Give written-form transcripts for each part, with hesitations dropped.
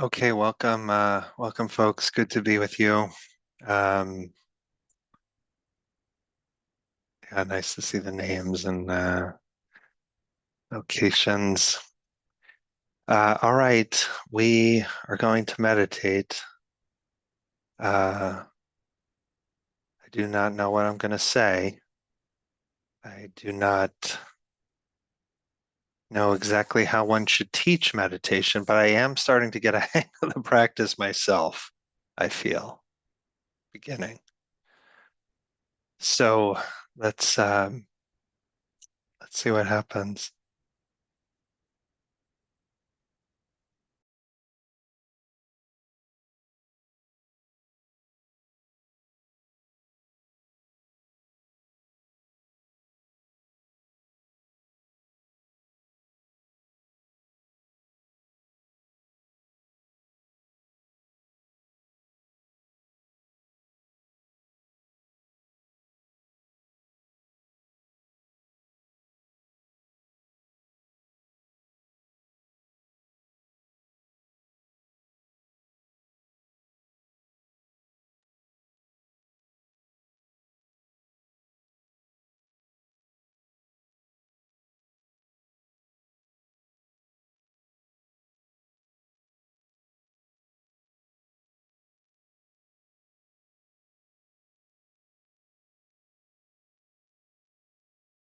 Okay, welcome folks. Good to be with you. Um, yeah, nice to see the names and locations. All right, we are going to meditate. I do not know what I'm going to say. I do not know exactly how one should teach meditation, but I am starting to get a hang of the practice myself, I feel, beginning. So let's um, let's see what happens.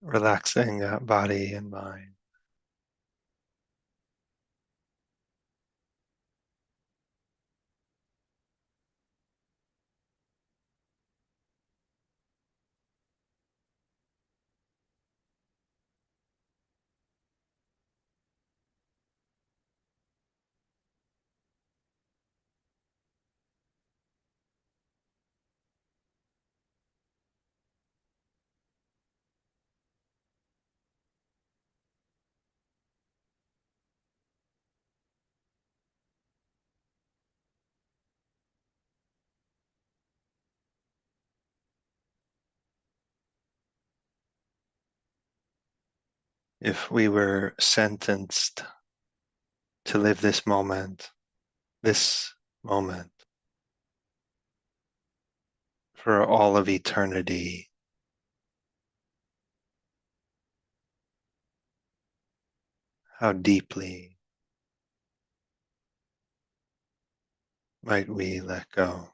Relaxing body and mind. If we were sentenced to live this moment for all of eternity, how deeply might we let go?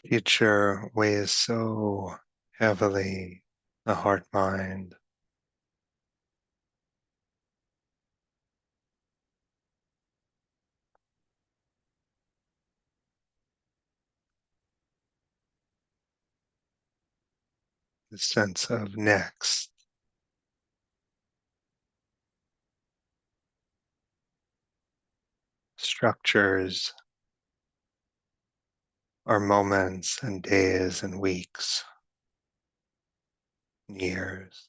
Future weighs so heavily the heart mind, the sense of next, structures our moments and days and weeks, and years.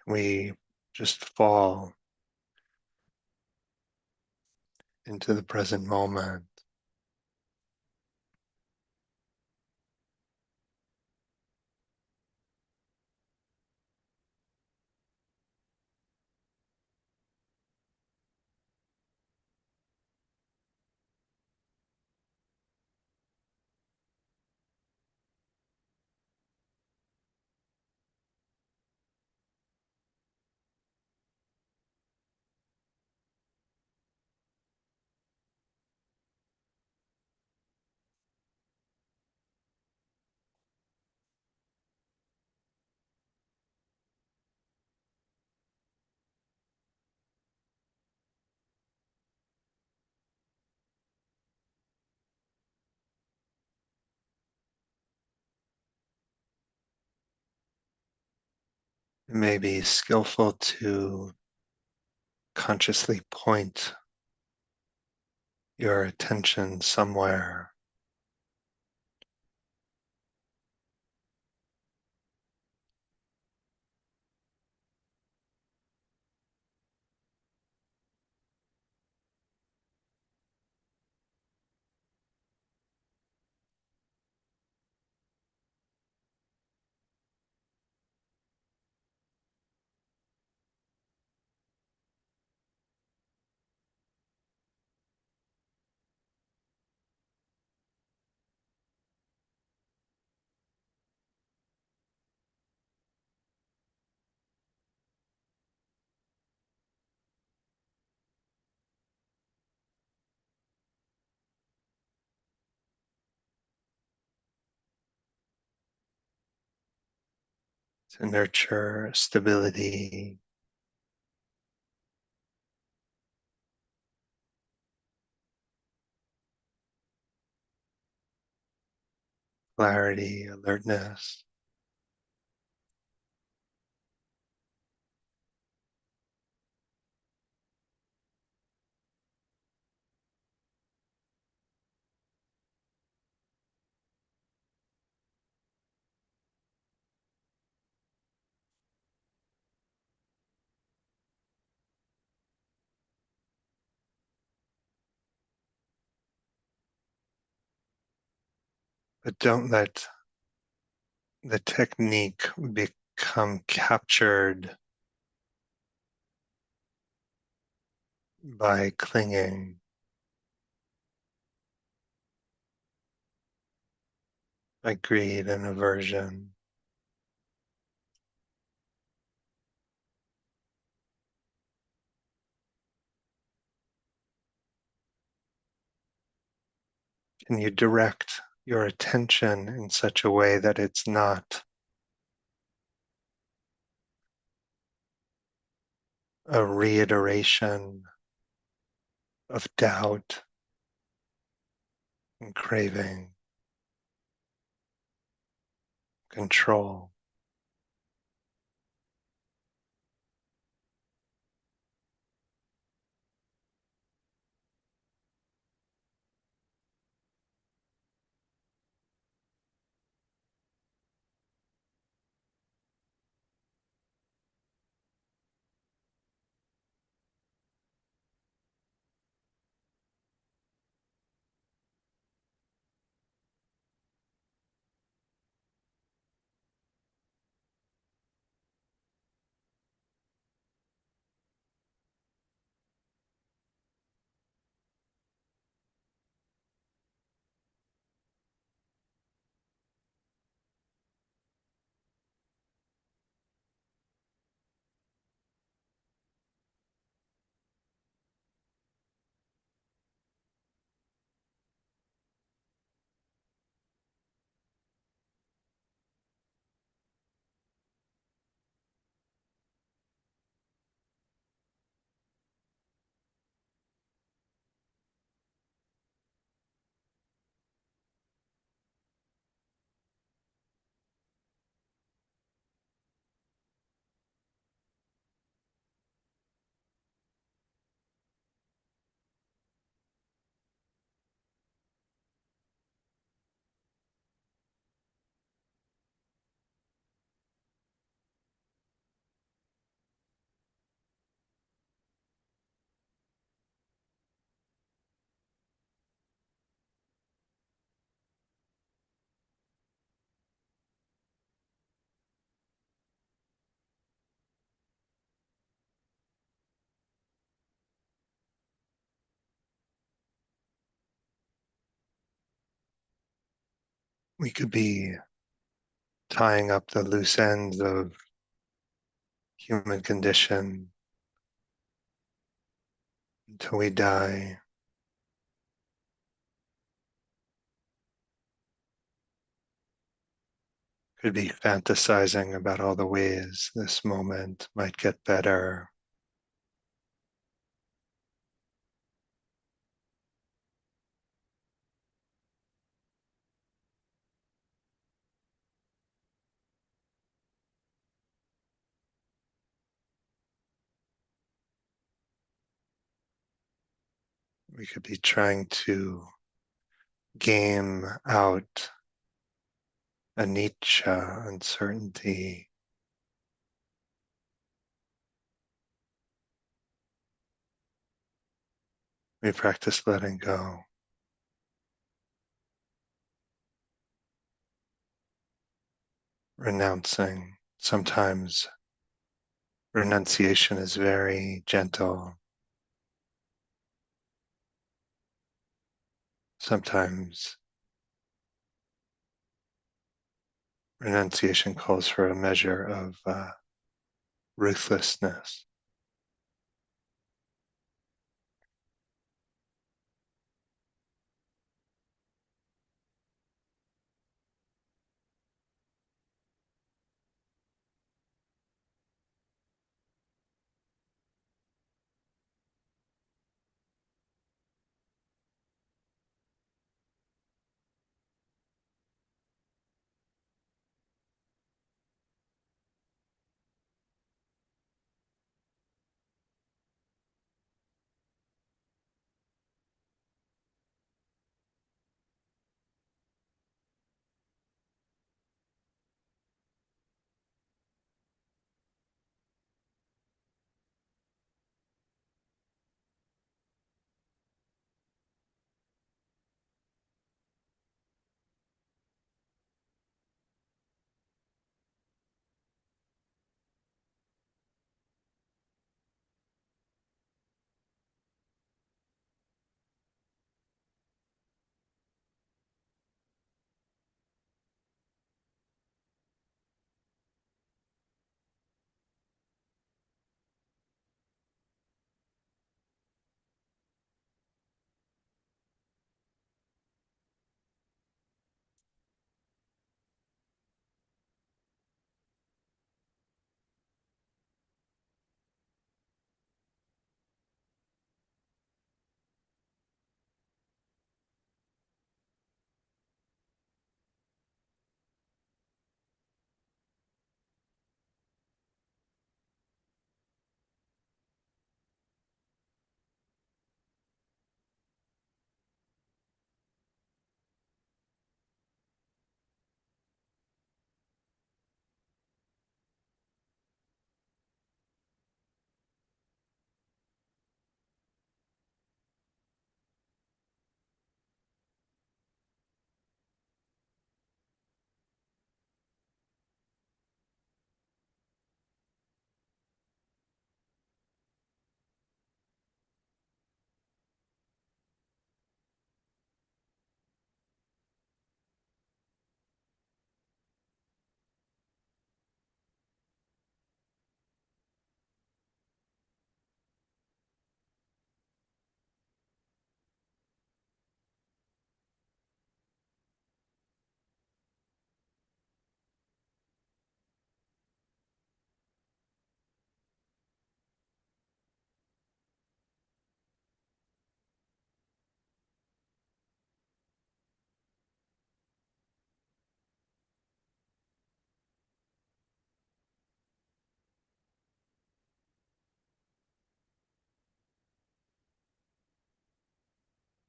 We just fall into the present moment. It may be skillful to consciously point your attention somewhere, to nurture stability, clarity, alertness. But don't let the technique become captured by clinging, by greed and aversion. Can you direct your attention in such a way that it's not a reiteration of doubt and craving, control? We could be tying up the loose ends of human condition until we die. Could be fantasizing about all the ways this moment might get better. We could be trying to game out anicca, uncertainty. We practice letting go, renouncing. Sometimes renunciation is very gentle. Sometimes renunciation calls for a measure of ruthlessness.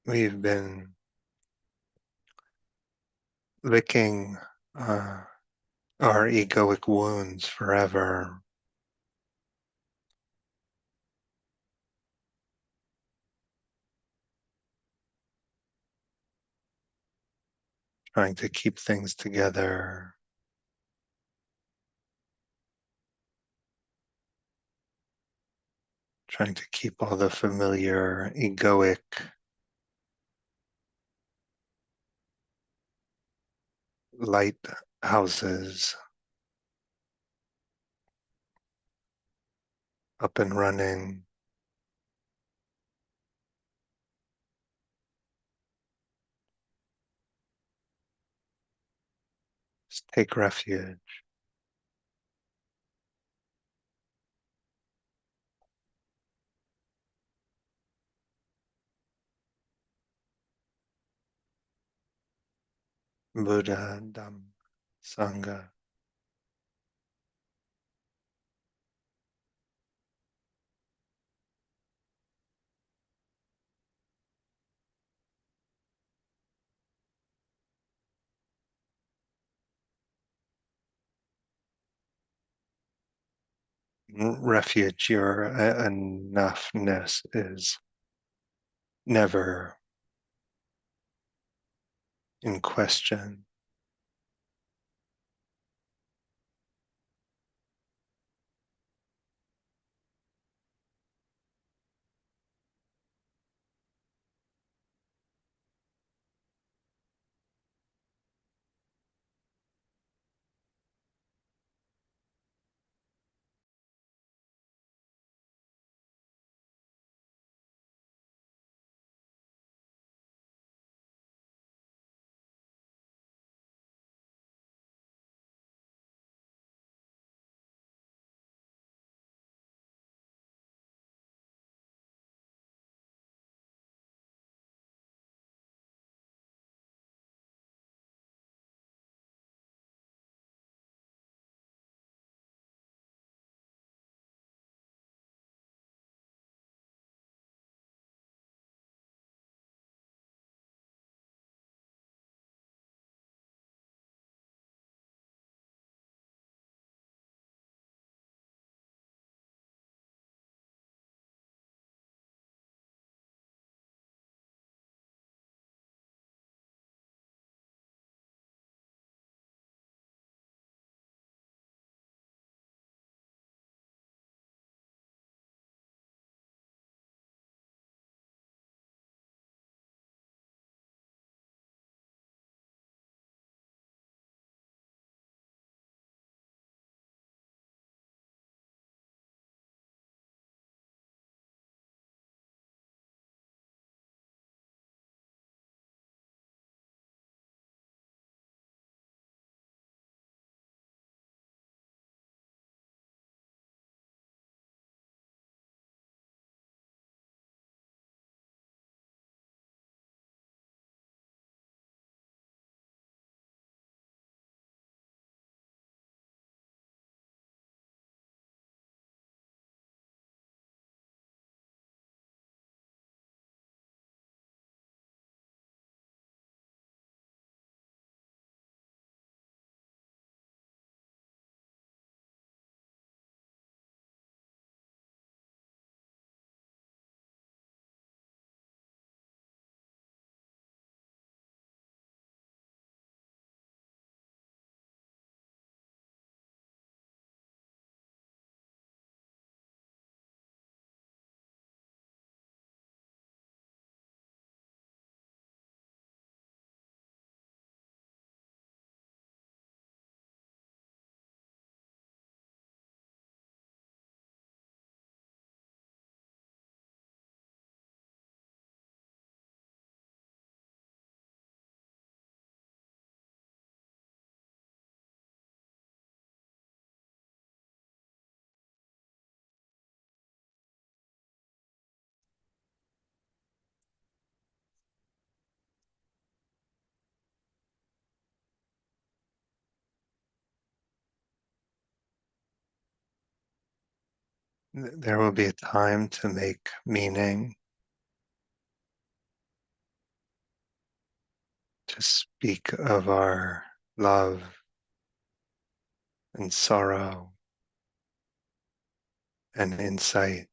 We've been licking uh, our egoic wounds forever, trying to keep things together, trying to keep all the familiar egoic lighthouses up and running. Just take refuge. Buddha, Dhamma, Sangha. Refuge, your enoughness is never in question. There will be a time to make meaning, to speak of our love and sorrow and insight.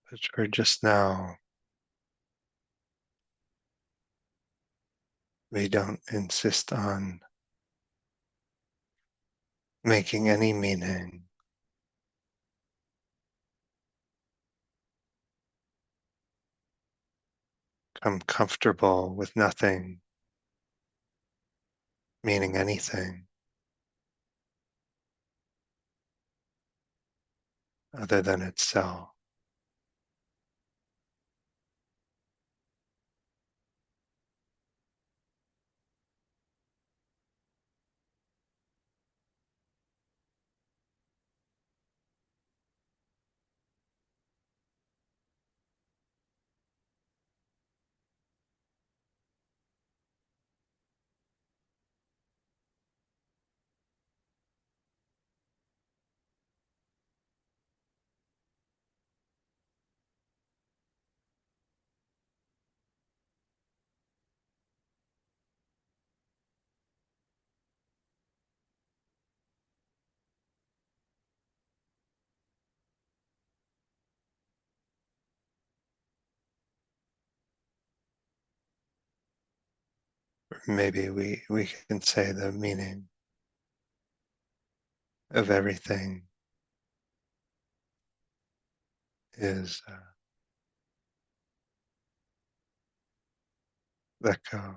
But for just now, we don't insist on making any meaning. I'm comfortable with nothing meaning anything other than itself. Maybe we can say the meaning of everything is let go.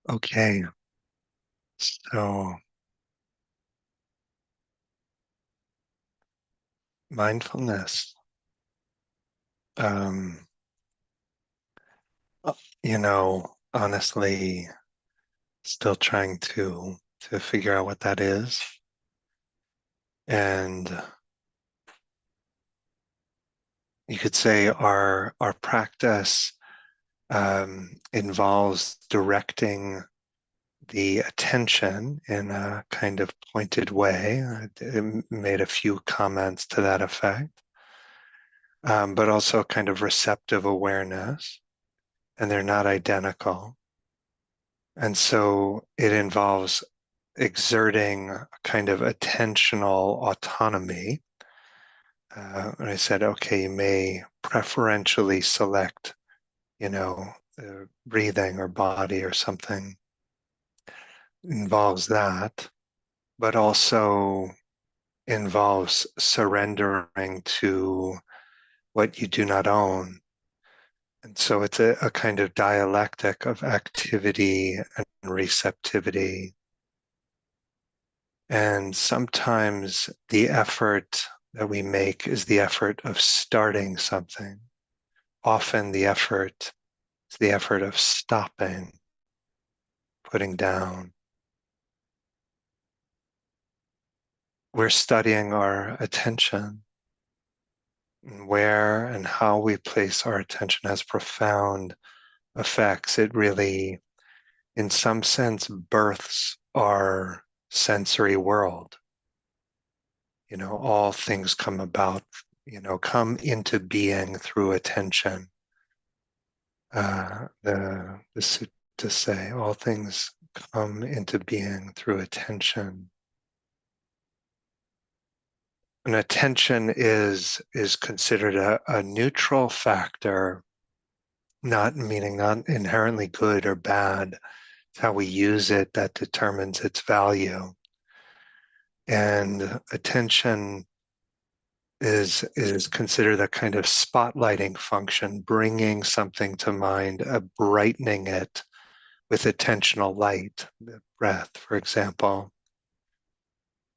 Okay, so mindfulness. Um, honestly, still trying to figure out what that is. And you could say our practice involves directing the attention in a kind of pointed way. I made a few comments to that effect, but also kind of receptive awareness, and they're not identical. And so it involves exerting a kind of attentional autonomy. And I said, okay, you may preferentially select, breathing or body or something involves that, but also involves surrendering to what you do not own. And so it's a kind of dialectic of activity and receptivity. And sometimes the effort that we make is the effort of starting something. Often the effort is the effort of stopping, putting down. We're studying our attention. And where and how we place our attention has profound effects. It really, in some sense, births our sensory world. All things come about, come into being through attention. The sutta say, all things come into being through attention. And attention is considered a neutral factor, not meaning not inherently good or bad. It's how we use it that determines its value. And attention is considered a kind of spotlighting function, bringing something to mind, brightening it with attentional light, the breath, for example.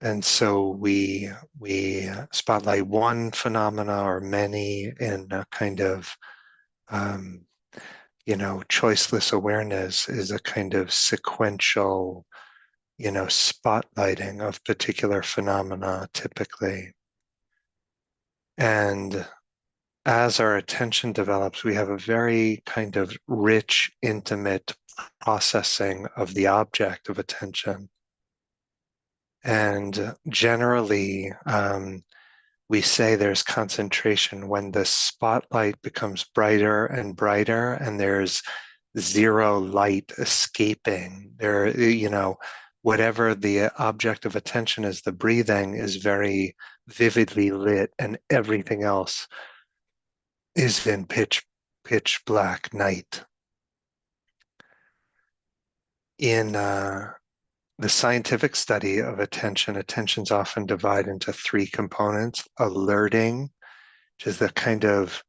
And so we spotlight one phenomena or many in a kind of um, choiceless awareness is a kind of sequential, spotlighting of particular phenomena typically. And as our attention develops, we have a very kind of rich, intimate processing of the object of attention. And generally, we say there's concentration when the spotlight becomes brighter and brighter, and there's zero light escaping. Whatever the object of attention is, the breathing is very vividly lit, and everything else is in pitch black night. In the scientific study of attention's often divided into three components: alerting, which is the kind of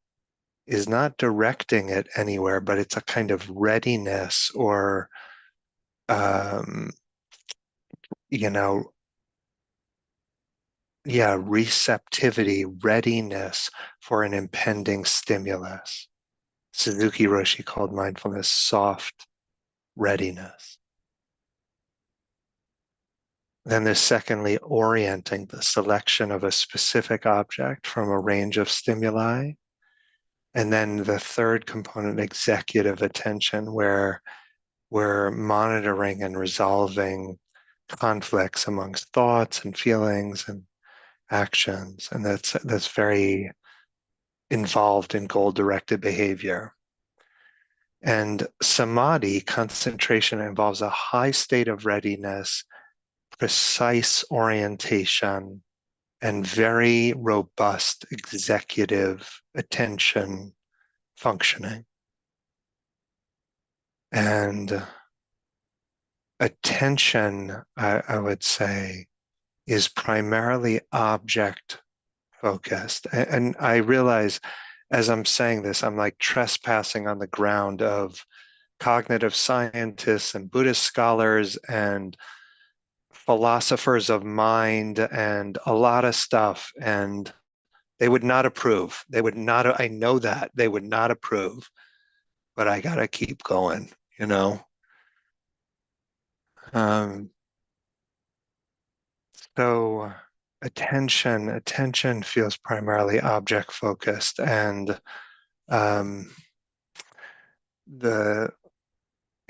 is not directing it anywhere, but it's a kind of readiness or um, you know, receptivity, readiness for an impending stimulus. Suzuki Roshi called mindfulness soft readiness. Then there's secondly, orienting, the selection of a specific object from a range of stimuli. And then the third component, executive attention, where we're monitoring and resolving conflicts amongst thoughts and feelings and actions. And that's very involved in goal-directed behavior. And samadhi, concentration, involves a high state of readiness, precise orientation, and very robust executive attention functioning. And attention, I would say, is primarily object focused. And I realize as I'm saying this, I'm like trespassing on the ground of cognitive scientists and Buddhist scholars and philosophers of mind and a lot of stuff. And they would not approve. They would not, I know that they would not approve, but I got to keep going, you know? Um, so attention feels primarily object focused, and um, the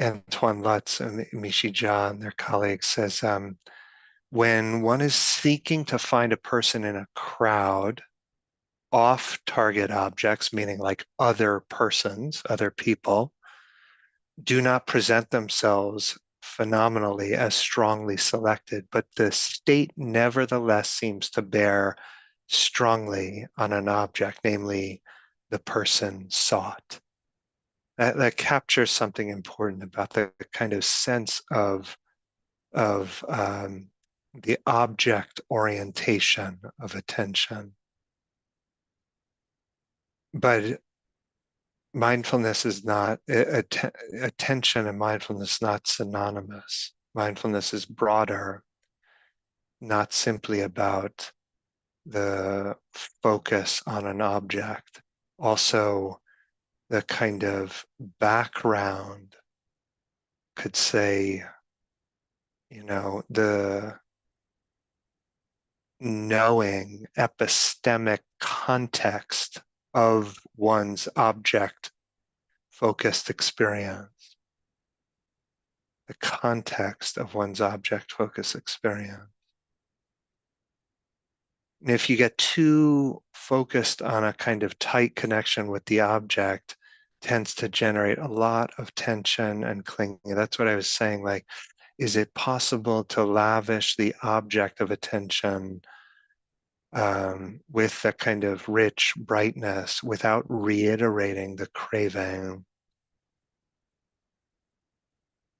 Antoine Lutz and Mishi Jha and their colleagues says, when one is seeking to find a person in a crowd, off-target objects, meaning like other persons, other people, do not present themselves phenomenally as strongly selected, but the state nevertheless seems to bear strongly on an object, namely the person sought. That captures something important about the kind of sense of the object orientation of attention. But mindfulness is not, attention and mindfulness not synonymous. Mindfulness is broader, not simply about the focus on an object, also the kind of background, could say, the knowing epistemic context of one's object focused experience, the context of one's object focused experience. And if you get too focused on a kind of tight connection with the object, tends to generate a lot of tension and clinging. That's what I was saying. Like, is it possible to lavish the object of attention with a kind of rich brightness without reiterating the craving?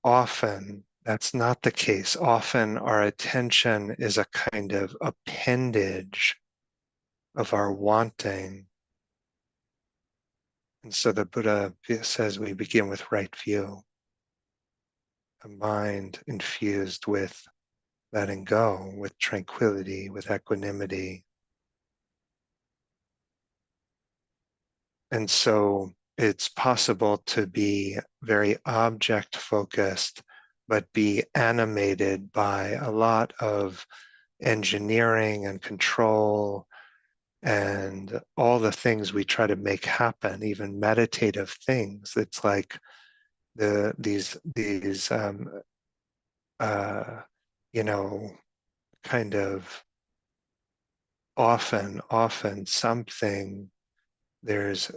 Often that's not the case. Often our attention is a kind of appendage of our wanting. And so the Buddha says we begin with right view, a mind infused with letting go, with tranquility, with equanimity. And so it's possible to be very object focused, but be animated by a lot of engineering and control and all the things we try to make happen, even meditative things. It's like these uh, you know, kind of often something, there's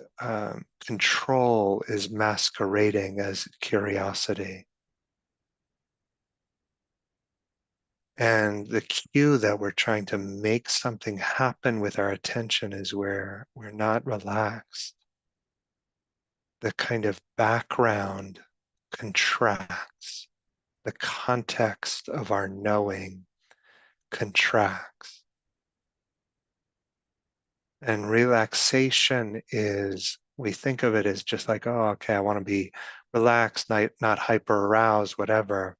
control is masquerading as curiosity. And the cue that we're trying to make something happen with our attention is where we're not relaxed. The kind of background contracts, the context of our knowing contracts. And relaxation is, we think of it as just like, oh, okay, I want to be relaxed, not hyper aroused, whatever.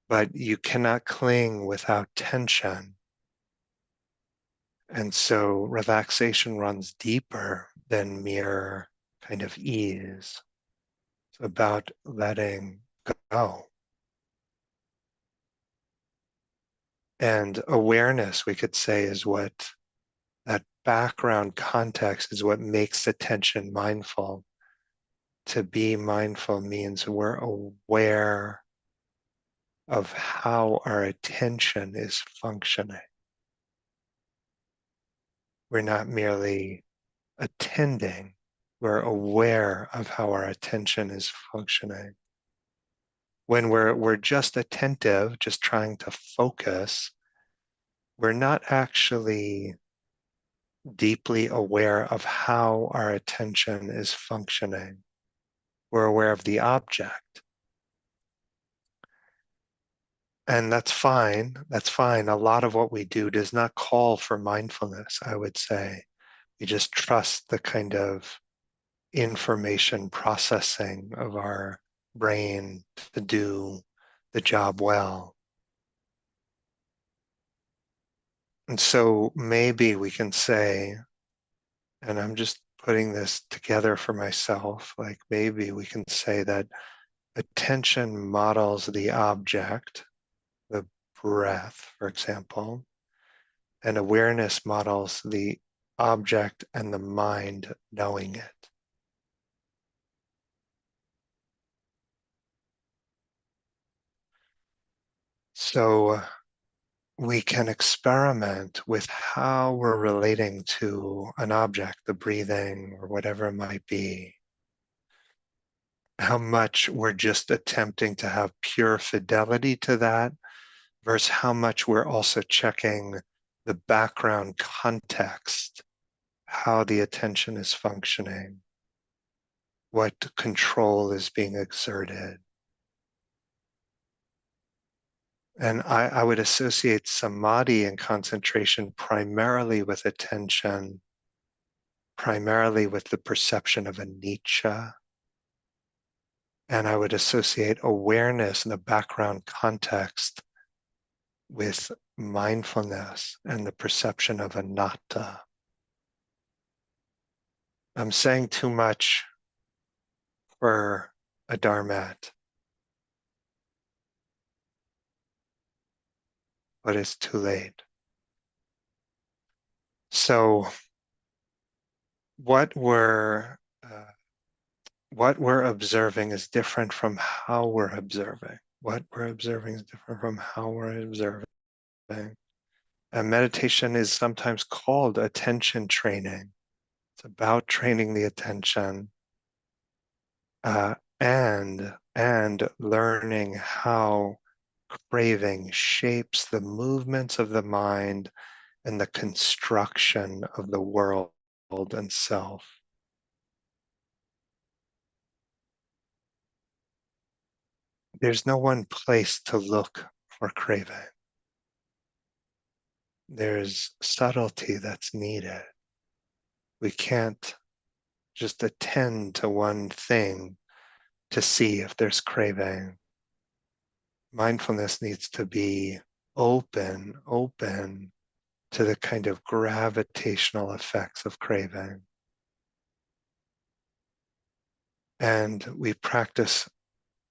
But you cannot cling without tension. And so relaxation runs deeper than mere kind of ease. It's about letting go. And awareness, we could say, is what that background context is what makes attention mindful. To be mindful means we're aware of how our attention is functioning. We're not merely attending, we're aware of how our attention is functioning. When we're just attentive, just trying to focus, we're not actually deeply aware of how our attention is functioning. We're aware of the object. And that's fine. That's fine. A lot of what we do does not call for mindfulness, I would say. We just trust the kind of information processing of our brain to do the job well. And so maybe we can say, and I'm just putting this together for myself, like maybe we can say that attention models the object, the breath, for example, and awareness models the object and the mind knowing it. So we can experiment with how we're relating to an object, the breathing or whatever it might be, how much we're just attempting to have pure fidelity to that versus how much we're also checking the background context, how the attention is functioning, what control is being exerted. And I would associate samadhi and concentration primarily with attention, primarily with the perception of anicca. And I would associate awareness in the background context with mindfulness and the perception of anatta. I'm saying too much for a Dharmette, but it's too late. So what we're uh, what we're observing is different from how we're observing. What we're observing is different from how we're observing. And meditation is sometimes called attention training. It's about training the attention and learning how craving shapes the movements of the mind and the construction of the world and self. There's no one place to look for craving. There's subtlety that's needed. We can't just attend to one thing to see if there's craving. Mindfulness needs to be open to the kind of gravitational effects of craving. And we practice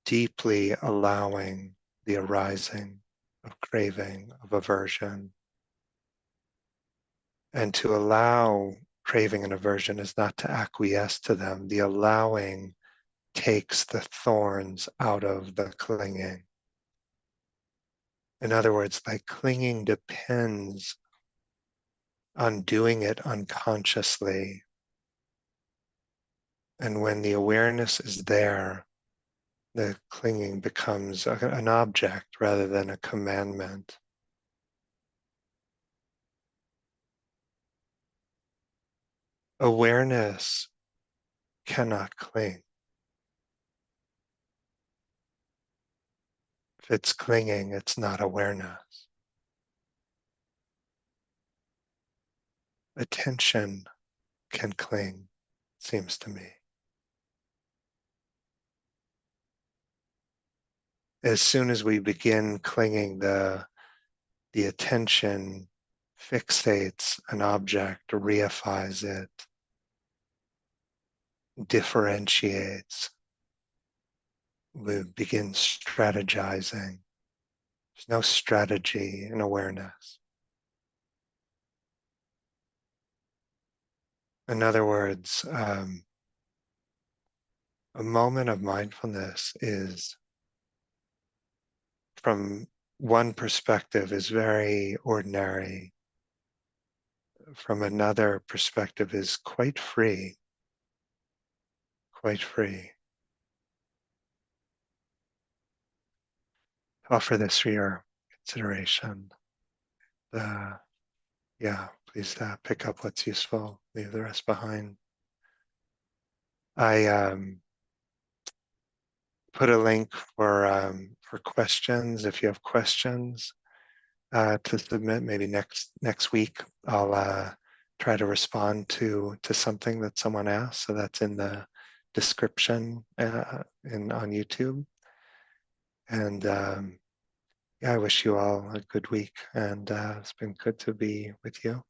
deeply allowing the arising of craving, of aversion. And to allow craving and aversion is not to acquiesce to them. The allowing takes the thorns out of the clinging. In other words, like clinging depends on doing it unconsciously. And when the awareness is there, the clinging becomes an object rather than a commandment. Awareness cannot cling. If it's clinging, it's not awareness. Attention can cling, seems to me. As soon as we begin clinging, the attention fixates an object, reifies it, differentiates. We begin strategizing. There's no strategy in awareness. In other words, a moment of mindfulness is, from one perspective, is very ordinary. From another perspective, is quite free, quite free. Offer this for your consideration. Yeah, please pick up what's useful, leave the rest behind. I put a link for questions. If you have questions to submit, maybe next week I'll try to respond to something that someone asked. So that's in the description on YouTube. And yeah, I wish you all a good week, and it's been good to be with you.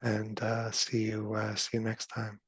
And see you next time.